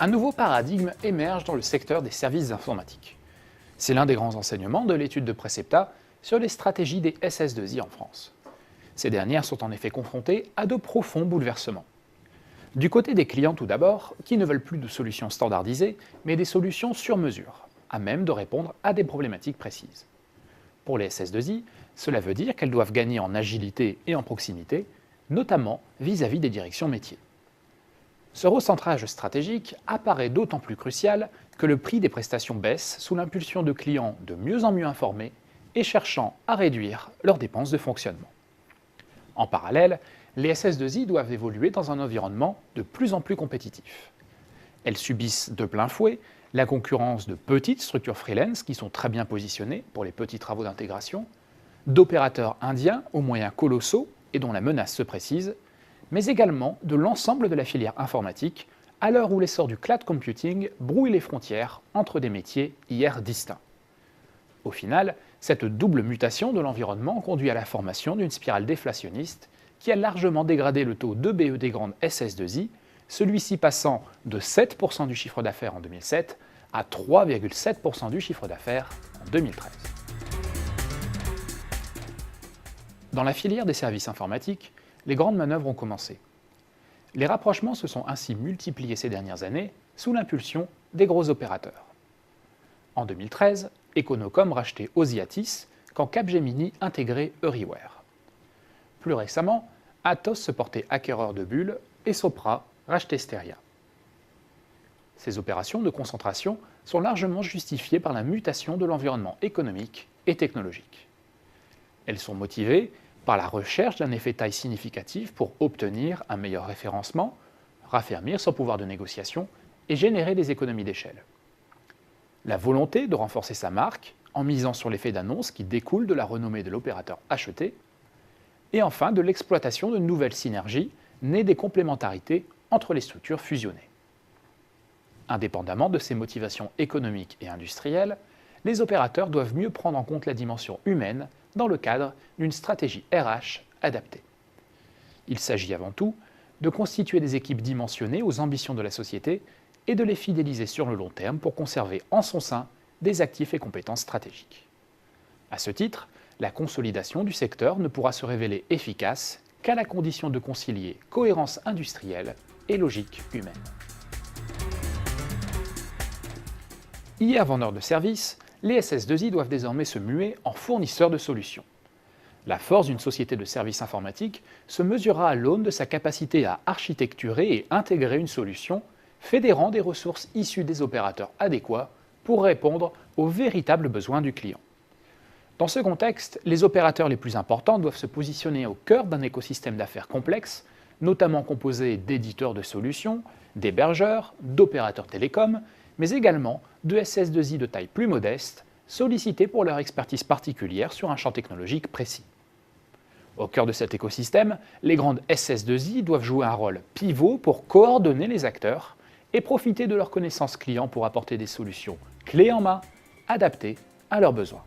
Un nouveau paradigme émerge dans le secteur des services informatiques. C'est l'un des grands enseignements de l'étude de Precepta sur les stratégies des SS2I en France. Ces dernières sont en effet confrontées à de profonds bouleversements. Du côté des clients tout d'abord, qui ne veulent plus de solutions standardisées, mais des solutions sur mesure, à même de répondre à des problématiques précises. Pour les SS2I, cela veut dire qu'elles doivent gagner en agilité et en proximité, notamment vis-à-vis des directions métiers. Ce recentrage stratégique apparaît d'autant plus crucial que le prix des prestations baisse sous l'impulsion de clients de mieux en mieux informés et cherchant à réduire leurs dépenses de fonctionnement. En parallèle, les SS2I doivent évoluer dans un environnement de plus en plus compétitif. Elles subissent de plein fouet la concurrence de petites structures freelance qui sont très bien positionnées pour les petits travaux d'intégration, d'opérateurs indiens aux moyens colossaux et dont la menace se précise, mais également de l'ensemble de la filière informatique, à l'heure où l'essor du cloud computing brouille les frontières entre des métiers hier distincts. Au final, cette double mutation de l'environnement conduit à la formation d'une spirale déflationniste qui a largement dégradé le taux d'EBE des grandes SS2I, celui-ci passant de 7% du chiffre d'affaires en 2007 à 3,7% du chiffre d'affaires en 2013. Dans la filière des services informatiques, les grandes manœuvres ont commencé. Les rapprochements se sont ainsi multipliés ces dernières années sous l'impulsion des gros opérateurs. En 2013, Econocom rachetait Osiatis quand Capgemini intégrait Euryware. Plus récemment, Atos se portait acquéreur de Bull et Sopra rachetait Steria. Ces opérations de concentration sont largement justifiées par la mutation de l'environnement économique et technologique. Elles sont motivées par la recherche d'un effet taille significatif pour obtenir un meilleur référencement, raffermir son pouvoir de négociation et générer des économies d'échelle. La volonté de renforcer sa marque en misant sur l'effet d'annonce qui découle de la renommée de l'opérateur acheté, et enfin de l'exploitation de nouvelles synergies nées des complémentarités entre les structures fusionnées. Indépendamment de ces motivations économiques et industrielles, les opérateurs doivent mieux prendre en compte la dimension humaine dans le cadre d'une stratégie RH adaptée. Il s'agit avant tout de constituer des équipes dimensionnées aux ambitions de la société et de les fidéliser sur le long terme pour conserver en son sein des actifs et compétences stratégiques. À ce titre, la consolidation du secteur ne pourra se révéler efficace qu'à la condition de concilier cohérence industrielle et logique humaine. Hier vendeurs de services, les SS2I doivent désormais se muer en fournisseurs de solutions. La force d'une société de services informatiques se mesurera à l'aune de sa capacité à architecturer et intégrer une solution, fédérant des ressources issues des opérateurs adéquats pour répondre aux véritables besoins du client. Dans ce contexte, les opérateurs les plus importants doivent se positionner au cœur d'un écosystème d'affaires complexe, notamment composé d'éditeurs de solutions, d'hébergeurs, d'opérateurs télécoms, mais également de SS2I de taille plus modeste, sollicités pour leur expertise particulière sur un champ technologique précis. Au cœur de cet écosystème, les grandes SS2I doivent jouer un rôle pivot pour coordonner les acteurs et profiter de leurs connaissances clients pour apporter des solutions clés en main, adaptées à leurs besoins.